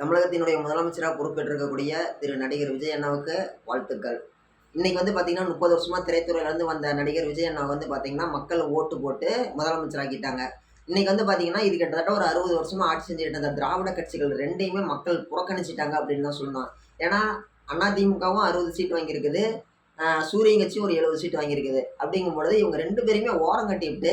தமிழகத்தினுடைய முதலமைச்சராக பொறுப்பேற்றிருக்கக்கூடிய திரு நடிகர் விஜய் அண்ணாவுக்கு வாழ்த்துக்கள். இன்னைக்கு வந்து பார்த்தீங்கன்னா, 30 வருஷமா திரைத்துறையிலேருந்து வந்த நடிகர் விஜய் அண்ணா வந்து பார்த்தீங்கன்னா, மக்கள் ஓட்டு போட்டு முதலமைச்சராக்கிட்டாங்க. இன்னைக்கு வந்து பார்த்தீங்கன்னா, இது கிட்டத்தட்ட ஒரு 60 வருஷமா ஆட்சி செஞ்சுட்டு இருந்த திராவிட கட்சிகள் 2யுமே மக்கள் புறக்கணிச்சுட்டாங்க அப்படின்னு தான் சொல்லணும். ஏன்னா, அதிமுகவும் 60 சீட் வாங்கியிருக்குது. சூரியன் கட்சி ஒரு 70 சீட் வாங்கியிருக்குது. அப்படிங்கும்பொழுது இவங்க 2 பேரையுமே ஓரம் கட்டிவிட்டு,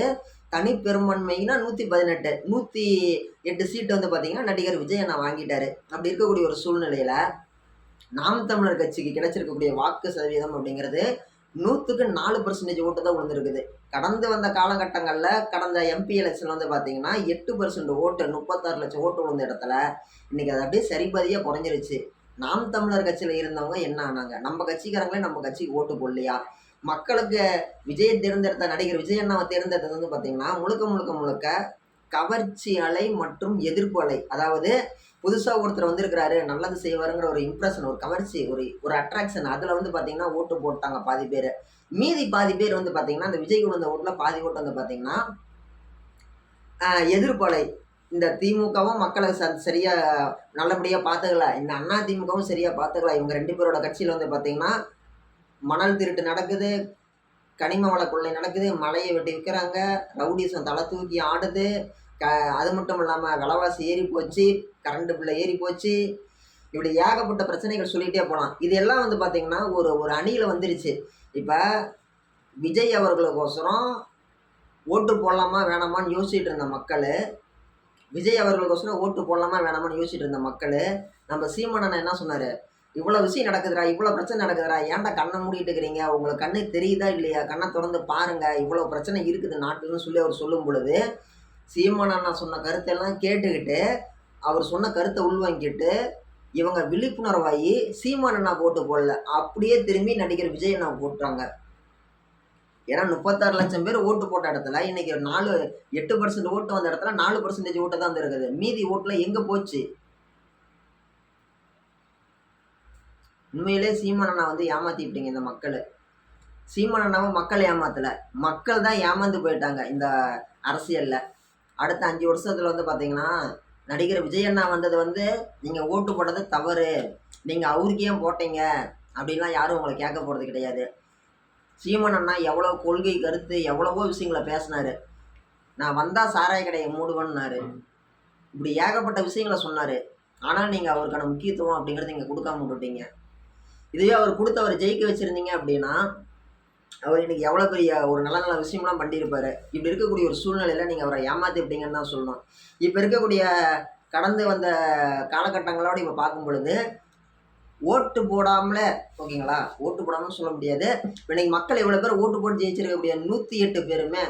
தனிப்பெரும்பான்மைனா 118, 108 சீட் வந்து பார்த்தீங்கன்னா, நடிகர் விஜய் அண்ணா வாங்கிட்டாரு. அப்படி இருக்கக்கூடிய ஒரு சூழ்நிலையில, நாம் தமிழர் கட்சிக்கு கிடைச்சிருக்கக்கூடிய வாக்கு சதவீதம் அப்படிங்கிறது 100க்கு 4% ஓட்டு தான் விழுந்திருக்குது. கடந்து வந்த காலகட்டங்கள்ல கடந்த எம்பி எலெக்ஷன் வந்து பார்த்தீங்கன்னா, 8% ஓட்டு 36 லட்சம் ஓட்டு விழுந்த இடத்துல, இன்னைக்கு அது அப்படியே சரிபாதியா குறைஞ்சிருச்சு. நாம் தமிழர் கட்சியில இருந்தவங்க என்ன ஆனாங்க? நம்ம கட்சிக்காரங்களே நம்ம கட்சிக்கு ஓட்டு போடலையா? மக்களுக்கு விஜய் தேர்ந்தெடுத்த நடிகர் விஜய் அண்ணாவை தேர்ந்தெடுத்தது வந்து பார்த்தீங்கன்னா, முழுக்க முழுக்க முழுக்க கவர்ச்சி அலை மற்றும் எதிர்ப்பு அலை. அதாவது புதுசா ஒருத்தர் வந்திருக்கிறாரு, நல்லது செய்வாருங்கிற ஒரு இம்ப்ரஷன், ஒரு கவர்ச்சி, ஒரு ஒரு அட்ராக்ஷன். அதுல வந்து பார்த்தீங்கன்னா, ஓட்டு போட்டாங்க பாதி பேரு. மீதி பாதி பேர் வந்து பார்த்தீங்கன்னா, அந்த விஜய்க்கு விழுந்த ஓட்டுல பாதி ஓட்டு வந்து பார்த்தீங்கன்னா, எதிர்ப்பு அலை. இந்த திமுகவும் மக்களை சரியா நல்லபடியா பார்த்துக்கல. இந்த அண்ணா திமுகவும் சரியா பார்த்துக்கல. இவங்க 2 பேரோட கட்சியில வந்து பார்த்தீங்கன்னா, மணல் திருட்டு நடக்குது, கனிம வள கொள்ளை நடக்குது, மலையை வெட்டி விற்கிறாங்க, ரவுடிசம் தலை தூக்கி ஆடுது. க அது மட்டும் இல்லாமல் விலைவாசி ஏறி போச்சு, கரண்ட் பில்லை ஏறி போச்சு, இப்படி ஏகப்பட்ட பிரச்சனைகள் சொல்லிகிட்டே போகலாம். இது எல்லாம் வந்து பார்த்தீங்கன்னா ஒரு ஒரு அணியில் வந்துருச்சு. இப்போ விஜய் அவர்களுக்கோசரம் ஓட்டு போடலாமா வேணாமான்னு யோசிச்சுட்டு இருந்த மக்கள், விஜய் அவர்களுக்கோசரம் ஓட்டு போடலாமா வேணாமான்னு யோசிச்சுட்டு இருந்த மக்கள், நம்ம சீமானண்ணா என்ன சொன்னார்? இவ்வளோ விஷயம் நடக்குதுடா, இவ்வளோ பிரச்சனை நடக்குதுடா, ஏன்டா கண்ணை மூடிட்டு இருக்கிறீங்க? உங்களுக்கு கண்ணு தெரியுதா இல்லையா? கண்ணை திறந்து பாருங்க, இவ்வளோ பிரச்சனை இருக்குது நாட்டுன்னு சொல்லி அவர் சொல்லும் பொழுது, சீமான் அண்ணா சொன்ன கருத்தெல்லாம் கேட்டுக்கிட்டு, அவர் சொன்ன கருத்தை உள்வாங்கிட்டு, இவங்க விழிப்புணர்வாகி சீமான் அண்ணா ஓட்டு போடல, அப்படியே திரும்பி நடிகர் விஜய் அண்ணா போட்டாங்க. ஏன்னா 36 லட்சம் பேர் ஓட்டு போட்ட இடத்துல இன்னைக்கு 8% ஓட்டு வந்த இடத்துல 4% ஓட்டு தான் இருக்குது. மீதி ஓட்டுல எங்க போச்சு? உண்மையிலே சீமான் அண்ணா வந்து ஏமாத்திட்டீங்க இந்த மக்கள். சீமான் அண்ணாவை மக்கள் ஏமாத்தல, மக்கள் தான் ஏமாந்து போயிட்டாங்க இந்த அரசியல்ல. அடுத்த 5 வருஷத்துல வந்து பாத்தீங்கன்னா, நடிகர் விஜய் அண்ணா வந்தது வந்து நீங்க ஓட்டு போட்டது தவறு, நீங்க அவருக்கு ஏன் போட்டீங்க அப்படின்லாம் யாரும் உங்களை கேட்க போறது கிடையாது. சீமான் அண்ணா எவ்வளவு கொள்கை கருத்து எவ்வளவோ விஷயங்களை பேசினாரு. நான் வந்தா சாராய கடையை மூடுவேன்னாரு. இப்படி ஏகப்பட்ட விஷயங்களை சொன்னாரு. ஆனால் நீங்க அவருக்கான முக்கியத்துவம் அப்படிங்கிறது நீங்க கொடுக்காம விட்டுட்டீங்க. இதுவே அவர் கொடுத்து ஜெயிக்க வச்சிருந்தீங்க அப்படின்னா, அவர் இன்னைக்கு எவ்வளோ பெரிய ஒரு நல்ல நல்ல விஷயம்லாம் பண்ணியிருப்பாரு. இப்படி இருக்கக்கூடிய ஒரு சூழ்நிலையில நீங்க அவரை ஏமாத்திட்டீங்கன்னு தான் சொல்லணும். இப்போ இருக்கக்கூடிய கடந்து வந்த காலகட்டங்களோடு இப்போ பார்க்கும் பொழுது, ஓட்டு போடாமலே ஓகேங்களா? ஓட்டு போடாமலும் சொல்ல முடியாது. இப்போ இன்னைக்கு மக்கள் எவ்வளோ பேர் ஓட்டு போட்டு ஜெயிச்சிருக்கக்கூடிய 108 பேருமே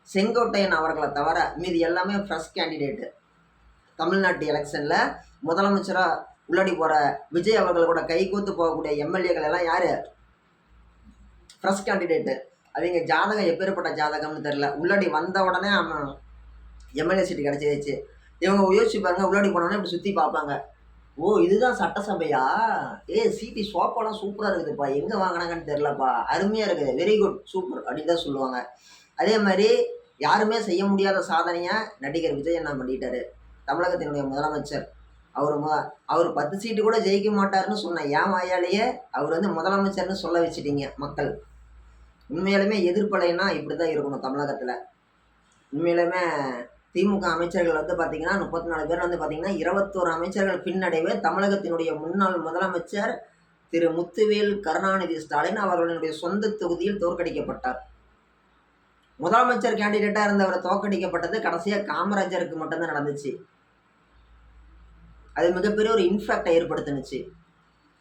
செங்கோட்டையன் அவர்களை தவிர மீதி எல்லாமே ஃப்ரெஷ் கேண்டிடேட்டு. தமிழ்நாட்டு எலெக்ஷன்ல முதலமைச்சரா உள்ளாடி போற விஜய் அவர்கள் கூட கைகோத்து போகக்கூடிய எம்எல்ஏக்கள் எல்லாம் யாரு? Fresh candidate. அவங்க ஜாதகம் எப்பேற்பட்ட ஜாதகம்னு தெரியல. உள்ளாடி வந்த உடனே அவன் எம்எல்ஏ சீட்டு கிடைச்சிருச்சு. இவங்க யோசிச்சு பாருங்க, உள்ளாடி போனோடனே இப்படி சுற்றி பார்ப்பாங்க. ஓ, இதுதான் சட்டசபையா? சீட்டி சோப்பாலாம் சூப்பராக இருக்குதுப்பா, எங்கே வாங்கினாங்கன்னு தெரிலப்பா, அருமையாக இருக்குது, வெரி குட், சூப்பர் அப்படின்னு தான் சொல்லுவாங்க. அதே மாதிரி யாருமே செய்ய முடியாத சாதனையை நடிகர் விஜய் அண்ணா பண்ணிட்டாரு. தமிழகத்தினுடைய முதலமைச்சர். அவர் 10 சீட்டு கூட ஜெயிக்க மாட்டாருன்னு சொன்ன ஏன் வாயாலேயே அவர் வந்து முதலமைச்சர்னு சொல்ல வச்சுட்டீங்க மக்கள். உண்மையாலுமே எதிர்ப்பலைன்னா இப்படி தான் இருக்கணும் தமிழகத்தில். உண்மையிலுமே திமுக அமைச்சர்கள் வந்து பார்த்தீங்கன்னா 34 பேர் வந்து பார்த்தீங்கன்னா 21 அமைச்சர்கள் பின்னடைவு. தமிழகத்தினுடைய முன்னாள் முதலமைச்சர் திரு முத்துவேல் கருணாநிதி ஸ்டாலின் அவர்களுடைய சொந்த தொகுதியில் தோற்கடிக்கப்பட்டார். முதலமைச்சர் கேண்டிடேட்டா இருந்தவர் தோற்கடிக்கப்பட்டது கடைசியாக காமராஜருக்கு மட்டும்தான் நடந்துச்சு. அது மிகப்பெரிய ஒரு இன்ஃபேக்டை ஏற்படுத்துனுச்சு.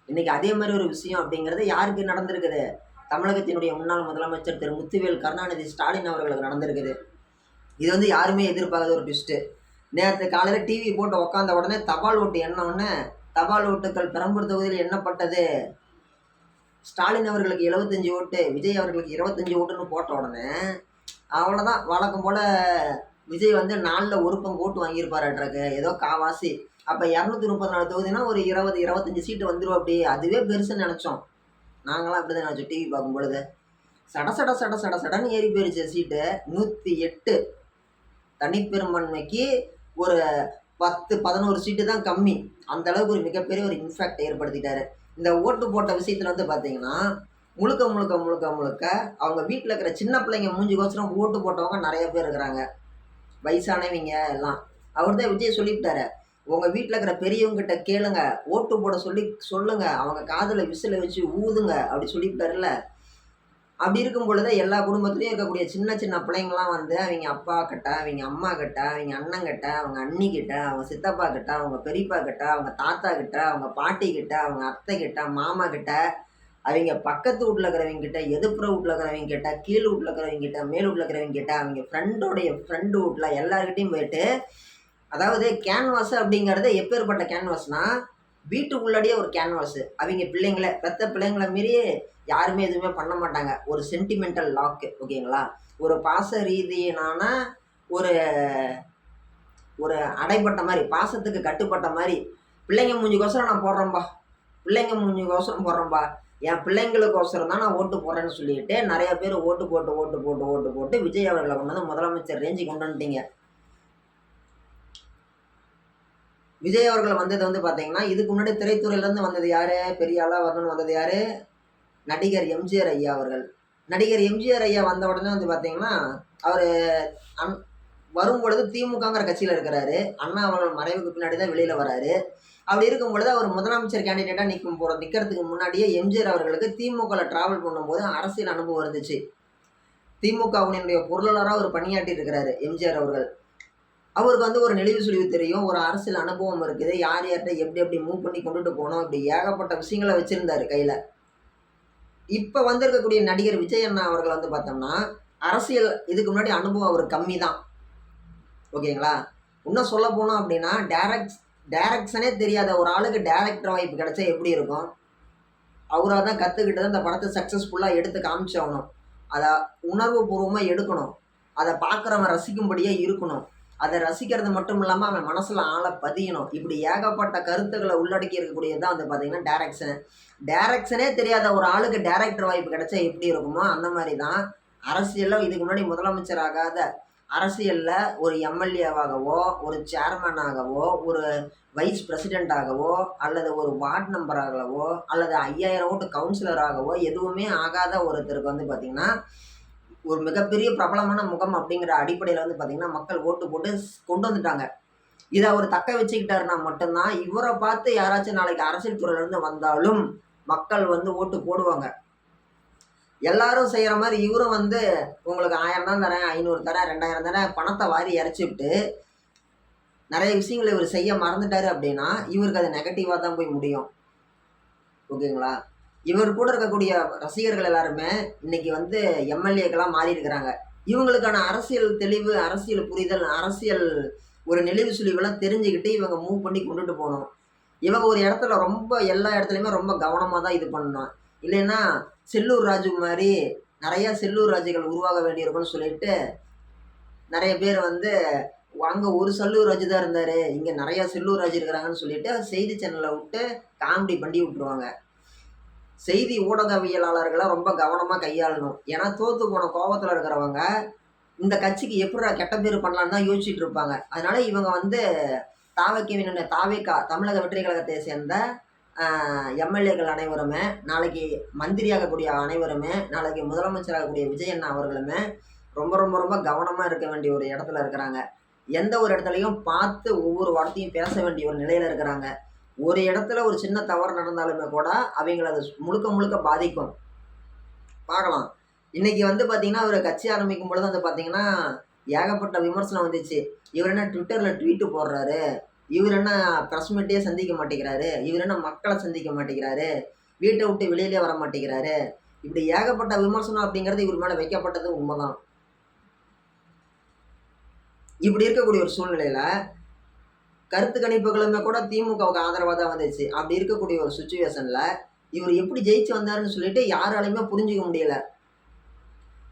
இன்னைக்கு அதே மாதிரி ஒரு விஷயம் அப்படிங்கிறது யாருக்கு நடந்திருக்குது? தமிழகத்தினுடைய முன்னாள் முதலமைச்சர் திரு முத்துவேல் கருணாநிதி ஸ்டாலின் அவர்களுக்கு நடந்திருக்குது. இது வந்து யாருமே எதிர்பார்க்காத ஒரு ட்விஸ்ட்டு. நேற்று காலையில் டிவி போட்டு உக்காந்த உடனே தபால் ஓட்டு எண்ணவுடனே தபால் ஓட்டுக்கள் பெரம்பூர் தொகுதியில் எண்ணப்பட்டது. ஸ்டாலின் அவர்களுக்கு 75 ஓட்டு, விஜய் அவர்களுக்கு 25 ஓட்டுன்னு போட்ட உடனே அவ்வளோதான், வழக்கம் போல் விஜய் வந்து 4ல் ஒரு பங்கு ஓட்டு வாங்கியிருப்பாருன்றாங்க, ஏதோ காவாசி. அப்போ 234 தொகுதினா ஒரு 20-25 சீட்டு வந்துடும். அப்படி அதுவே பெருசுன்னு நினச்சோம். நாங்களாம் அப்படி தான் நினச்சோம் டிவி பார்க்கும் பொழுது. சடன்னு ஏறி போயிருச்சு சீட்டு. 108 தனிப்பெரும்பான்மைக்கு ஒரு 10, 11 சீட்டு தான் கம்மி. அந்த அளவுக்கு ஒரு மிகப்பெரிய ஒரு இம்பாக்ட் ஏற்படுத்திட்டாரு. இந்த ஓட்டு போட்ட விஷயத்துல வந்து பார்த்தீங்கன்னா, முழுக்க, முழுக்க, முழுக்க, முழுக்க அவங்க வீட்ல இருக்கிற சின்ன பிள்ளைங்க மூஞ்சிக்கோசரம் ஓட்டு போட்டவங்க நெறைய பேர் இருக்கிறாங்க. வயசானவைங்க எல்லாம். அவர் தான் விஜய் சொல்லிப்புட்டாரே, "உங்க வீட்ல இருக்கிற பெரியவங்ககிட்ட கேளுங்க. ஓட்டு போட சொல்லி சொல்லுங்க. அவங்க காதுல விசில வச்சு ஊதுங்க." அப்படி சொல்லிப்புட்டாருல்ல. அப்படி இருக்கும் பொழுது எல்லா குடும்பத்திலயும் இருக்கக்கூடிய சின்ன சின்ன பிள்ளைங்கலாம் வந்து அவிங்க அப்பா கிட்ட, அவிங்க அம்மா கிட்ட, அவிங்க அண்ணங்கிட்ட, அவங்க அண்ணி கிட்ட, அவங்க சித்தப்பா கிட்ட, அவங்க பெரியப்பா கிட்ட, அவங்க தாத்தா கிட்ட, அவங்க பாட்டி கிட்ட, அவங்க அத்தை கிட்ட, மாமா கிட்ட, அவிங்க பக்கத்து வீட்ல இருக்கிறவங்க கிட்ட, எதிர்ப்புற வீட்ல இருக்கிறவங்க கிட்ட, கீழ் வீட்ல இருக்கிறவங்க கிட்ட, மேல் வீட்ல இருக்கிறவங்க கிட்ட, அவிங்க ஃப்ரெண்டோடைய ஃப்ரெண்டு வீட்ல எல்லார்கிட்டயும் போயிட்டு, அதாவது கேன்வாஸ் அப்படிங்கிறது எப்பேர்ப்பட்ட கேன்வாஸ்னா, வீட்டுக்குள்ளாடியே ஒரு கேன்வாஸ். அவிங்க பிள்ளைங்கள பெத்த பிள்ளைங்கள மீறி யாருமே எதுவுமே பண்ண மாட்டாங்க. ஒரு சென்டிமெண்டல் லாக்கு ஓகேங்களா? ஒரு பாச ரீதியினான ஒரு ஒரு அடைப்பட்ட மாரி, பாசத்துக்கு கட்டுப்பட்ட மாரி, பிள்ளைங்க மூஞ்சிக்கோசரம் நான் போடுறேன்பா. பிள்ளைங்க மூஞ்சிக்கோசரம் போடுறேன்பா. என் பிள்ளைங்களுக்கோசரம் தான் நான் ஓட்டு போடுறேன்னு சொல்லிட்டு, நெறைய பேர் ஓட்டு போட்டு, ஓட்டு போட்டு, ஓட்டு போட்டு விஜய் அவர்கள கொண்டு வந்து முதலமைச்சர் ரேஞ்சுக்கு கொண்டு வந்துட்டீங்க. விஜய் அவர்கள் வந்தது வந்து பார்த்தீங்கன்னா, இதுக்கு முன்னாடி திரைத்துறையிலேருந்து வந்தது யாரு? பெரிய ஆளா வரணும்னு வந்தது யாரு? நடிகர் எம்ஜிஆர் ஐயா அவர்கள். நடிகர் எம்ஜிஆர் ஐயா வந்த உடனே வந்து பார்த்தீங்கன்னா, அவரு அன் வரும்பொழுது திமுகங்கிற கட்சியில இருக்கிறாரு. அண்ணா அவர்கள் மறைவுக்கு பின்னாடி தான் வெளியில வராரு. அப்படி இருக்கும் பொழுது அவர் முதலமைச்சர் கேண்டிடேட்டா நிக்கிறதுக்கு முன்னாடியே எம்ஜிஆர் அவர்களுக்கு திமுகல டிராவல் பண்ணும்போது அரசியல் அனுபவம் இருந்துச்சு. திமுகவினுடைய பொருளாளரா அவர் பணியாற்றி இருக்கிறாரு எம்ஜிஆர் அவர்கள். அவருக்கு வந்து ஒரு நெளிவு சுழிவு தெரியும். ஒரு அரசியல் அனுபவம் இருக்குது. யார் யார்ட்ட எப்படி எப்படி மூவ் பண்ணி கொண்டுட்டு போணும். இப்படி ஏகப்பட்ட விஷயங்கள வச்சிருந்தாரு கையில. இப்ப வந்திருக்கக்கூடிய நடிகர் விஜய் அண்ணா அவர்கள் வந்து பார்த்தோம்னா, அரசியல் இதுக்கு முன்னாடி அனுபவம் அவருக்கு கம்மி தான். ஓகேங்களா? இன்னும் சொல்ல போனோம் அப்படின்னா, டைரக்ஷனே தெரியாத ஒரு ஆளுக்கு டைரக்டர் வாய்ப்பு கிடைச்சா எப்படி இருக்கும்? அவரா தான் கத்துக்கிட்டு தான் இந்த படத்த சக்சஸ்ஃபுல்லா எடுத்து காமிச்சாகணும். அத உணர்வு பூர்வமா எடுக்கணும். அத பார்க்குறவன் ரசிக்கும்படியா இருக்கணும். அத ரசிக்கிறது மட்டும் இல்லாம அவன் மனசுல ஆழ பதியணும். இப்படி ஏகப்பட்ட கருத்துக்கள உள்ளடக்கி இருக்கக்கூடியது தான் வந்து பார்த்தீங்கன்னா டைரக்ஷன். டைரக்ஷனே தெரியாத ஒரு ஆளுக்கு டைரக்டர் வாய்ப்பு கிடைச்சா எப்படி இருக்குமோ, அந்த மாரி தான் அரசியல்ல இதுக்கு முன்னாடி முதலமைச்சர் ஆகாத அரசியல்ல ஒரு எம்எல்ஏவாகவோ, ஒரு சேர்மனாகவோ, ஒரு வைஸ் பிரசிடென்ட் ஆகவோ, அல்லது ஒரு வார்ட் மெம்பராகவோ, அல்லது 5000 ஓட்டு கவுன்சிலராகவோ எதுவுமே ஆகாத ஒருத்தருக்கு வந்து பார்த்தீங்கன்னா, ஒரு மிகப்பெரிய பிரபலமான முகம் அப்படிங்கிற அடிப்படையில வந்து பார்த்தீங்கன்னா, மக்கள் ஓட்டு போட்டு கொண்டு வந்துட்டாங்க. இத அவரு தக்க வச்சுக்கிட்டாருன்னா மட்டும் தான், இவர பார்த்து யாராச்சும் நாளைக்கு அரசியல் துறையிலருந்து வந்தாலும், மக்கள் வந்து ஓட்டு போடுவாங்க. எல்லாரும் செய்ற மாரி இவரும் வந்து உங்களுக்கு 1000 தான் தரேன், 500 தரேன், 2000 தரேன் பணத்த வாரி இறைச்சுவிட்டு, நெறைய விஷயங்கள இவரு செய்ய மறந்துட்டாரு அப்படின்னா, இவருக்கு அது நெகட்டிவா தான் போய் முடியும். ஓகேங்களா? இவர் கூட இருக்கக்கூடிய ரசிகர்கள் எல்லாருமே இன்னைக்கு வந்து எம்எல்ஏக்களா மாறியிருக்கிறாங்க. இவங்களுக்கான அரசியல் தெளிவு, அரசியல் புரிதல், அரசியல் ஒரு நெளிவு சுழிவெல்லாம் தெரிஞ்சுக்கிட்டு இவங்க மூவ் பண்ணி கொண்டுட்டு போணும். இவங்க ஒரு இடத்துல ரொம்ப எல்லா இடத்துலயுமே ரொம்ப கவனமா தான் இது பண்ணணும். இல்லைன்னா, செல்லூர் ராஜு மாரி நெறைய செல்லூர் ராஜுகள் உருவாக வேண்டியிருக்கும்னு சொல்லிட்டு, நெறைய பேர் வந்து அங்க ஒரு செல்லூர் ராஜு தான் இருந்தாரு. இங்க நெறைய செல்லூர் ராஜு இருக்கிறாங்கன்னு சொல்லிட்டு செய்தி சேனல்ல விட்டு காமெடி பண்ணி விட்டுருவாங்க. செய்தி ஊடகவியலாளர்கள ரொம்ப கவனமா கையாளணும். ஏன்னா, தோத்து போன கோவத்துல இருக்கிறவங்க, இந்த கட்சிக்கு எப்புட்றா கெட்ட பேரு பண்ணலான்னு தான் யோசிச்சுட்டு இருப்பாங்க. அதனால இவங்க வந்து தாவேகா தமிழக வெற்றி கழகத்தை சேர்ந்த எம்எல்ஏக்கள் அனைவருமே, நாளைக்கு மந்திரியாகக்கூடிய அனைவருமே, நாளைக்கு முதலமைச்சராகக்கூடிய விஜய் அண்ணா அவர்களுமே ரொம்ப ரொம்ப ரொம்ப கவனமா இருக்க வேண்டிய ஒரு இடத்துல இருக்கிறாங்க. எந்த ஒரு இடத்துலயும் பார்த்து ஒவ்வொரு வார்த்தையும் பேச வேண்டிய ஒரு நிலையில இருக்கிறாங்க. ஒரு இடத்துல ஒரு சின்ன தவறு நடந்தாலுமே கூட, அவைங்கள அது முழுக்க முழுக்க பாதிக்கும். பார்க்கலாம். இன்னைக்கு வந்து பார்த்தீங்கன்னா, அவரு கட்சி ஆரம்பிக்கும் பொழுது வந்து பார்த்தீங்கன்னா, ஏகப்பட்ட விமர்சனம் வந்துச்சு. இவரு என்ன ட்விட்டர்ல ட்வீட் போடுறாரு? இவரு என்ன பிரஸ் மீட்டயே சந்திக்க மாட்டேங்கிறாரு? இவரு என்ன மக்கள சந்திக்க மாட்டேங்கிறாரு? வீட்ட விட்டு வெளியிலயே வர மாட்டேங்கிறாரு? இப்படி ஏகப்பட்ட விமர்சனம் அப்படிங்கிறது இவர் மேல வைக்கப்பட்டது உண்மதான். இப்படி இருக்கக்கூடிய ஒரு சூழ்நிலையில, கருத்து கணிப்புகளுமே கூட திமுகவுக்கு ஆதரவா தான் வந்துச்சு. அப்படி இருக்கக்கூடிய ஒரு சிச்சுவேஷன்ல, இவரு எப்படி ஜெயிச்சு வந்தாருன்னு சொல்லிட்டு யாராலயுமே புரிஞ்சுக்க முடியல.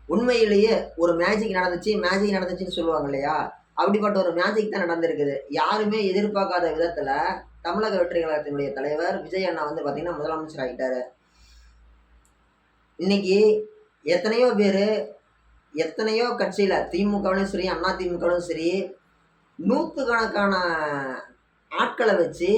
உண்மையிலேயே ஒரு மேஜிக் நடந்துச்சுன்னு சொல்லுவாங்க இல்லையா? அப்படிப்பட்ட ஒரு மேஜிக் தான் நடந்திருக்குது. யாருமே எதிர்பார்க்காத விதத்துல, தமிழக வெற்றி கழகத்தினுடைய தலைவர் விஜய் அண்ணா வந்து பார்த்தீங்கன்னா, முதலமைச்சர் ஆயிட்டாரு. இன்னைக்கு எத்தனையோ பேரு, எத்தனையோ கட்சியில திமுகவிலும் சரி, அண்ணா திமுகவிலும் சரி, நூற்றுக்கணக்கான ஆட்களை வச்சு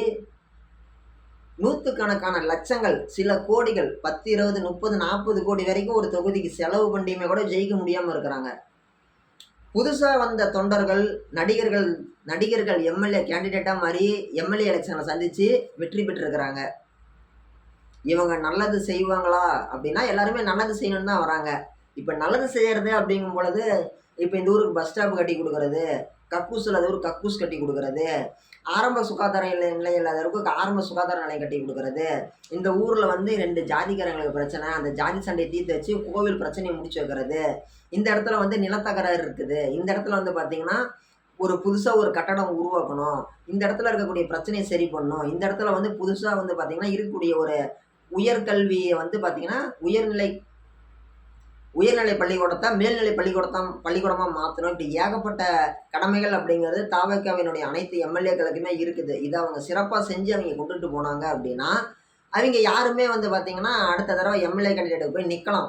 நூற்றுக்கணக்கான லட்சங்கள், சில கோடிகள், 10, 20, 30, 40 கோடி வரைக்கும் ஒரு தொகுதிக்கு செலவு பண்ணியுமே கூட ஜெயிக்க முடியாம இருக்கிறாங்க. புதுசா வந்த தொண்டர்கள், நடிகர்கள் நடிகர்கள் எம்எல்ஏ கேண்டிடேட்டா மாறி எம்எல்ஏ எலெக்ஷனை சந்திச்சு வெற்றி பெற்றிருக்கிறாங்க. இவங்க நல்லது செய்வாங்களா அப்படின்னா எல்லாருமே நல்லது செய்யணும்னு தான் வராங்க. இப்ப நல்லது செய்யறது அப்படிங்கும் பொழுது, இப்ப இந்த ஊருக்கு பஸ் ஸ்டாப் கட்டி குடுக்குறது, கக்கூஸ் இல்லாத ஊருக்கு கக்கூஸ் கட்டி குடுக்குறது, ஆரம்ப சுகாதார நிலையம் இல்லாதவருக்கு ஆரம்ப சுகாதார நிலையம் கட்டி குடுக்குறது, இந்த ஊர்ல வந்து 2 ஜாதிக்காரங்களுக்கு பிரச்சனை, அந்த ஜாதி சண்டையை தீர்த்து வச்சு கோவில் பிரச்சனைய முடிச்சு வைக்கிறது. இந்த இடத்துல வந்து நிலத்தகராறு இருக்குது. இந்த இடத்துல வந்து பார்த்தீங்கன்னா, ஒரு புதுசா ஒரு கட்டடம் உருவாக்கணும். இந்த இடத்துல இருக்கக்கூடிய பிரச்சனைய சரி பண்ணணும். இந்த இடத்துல வந்து புதுசா வந்து பார்த்தீங்கன்னா, இருக்கக்கூடிய ஒரு உயர்கல்விய வந்து பார்த்தீங்கன்னா, உயர்நிலை பள்ளிக்கூடத்த மேல்நிலை பள்ளிக்கூடமா மாத்தணும். இப்படி ஏகப்பட்ட கடமைகள் அப்படிங்கிறது தவேகாவினுடைய அனைத்து எம்எல்ஏக்களுக்குமே இருக்குது. இத அவங்க சிறப்பா செஞ்சு அவங்க கொண்டுட்டு போனாங்க அப்படின்னா, அவிங்க யாருமே வந்து பார்த்தீங்கன்னா, அடுத்த தடவ எம்எல்ஏ கேண்டிடேட்டுக்கு போய் நிக்கலாம்.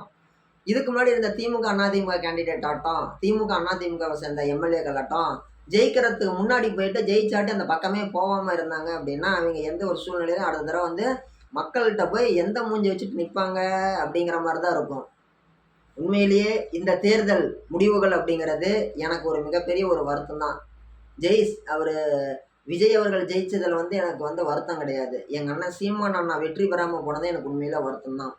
இதுக்கு முன்னாடி இருந்த திமுக, அதிமுக கேண்டிடேட் ஆட்டம், திமுக, அதிமுகவை சேர்ந்த எம்எல்ஏக்கள் ஆட்டம், ஜெயிக்கிறதுக்கு முன்னாடி போயிட்டு ஜெயிச்சாட்டு அந்த பக்கமே போகாம இருந்தாங்க அப்படின்னா, அவிங்க எந்த ஒரு சூழ்நிலையிலும் அடுத்த தடவ வந்து மக்கள்ட்ட போய் எந்த மூஞ்சி வச்சுட்டு நிப்பாங்க அப்படிங்கிற மாரி தான் இருக்கும். உண்மையிலேயே இந்த தேர்தல் முடிவுகள் அப்படிங்கிறது எனக்கு ஒரு மிகப்பெரிய ஒரு வருத்தம் தான். அவரு விஜய் அவர்கள் ஜெயிச்சதுல வந்து எனக்கு வந்து வருத்தம் கிடையாது. எங்க அண்ணன் சீமான் அண்ணா வெற்றி பெறாம போனது எனக்கு உண்மையில வருத்தம் தான்.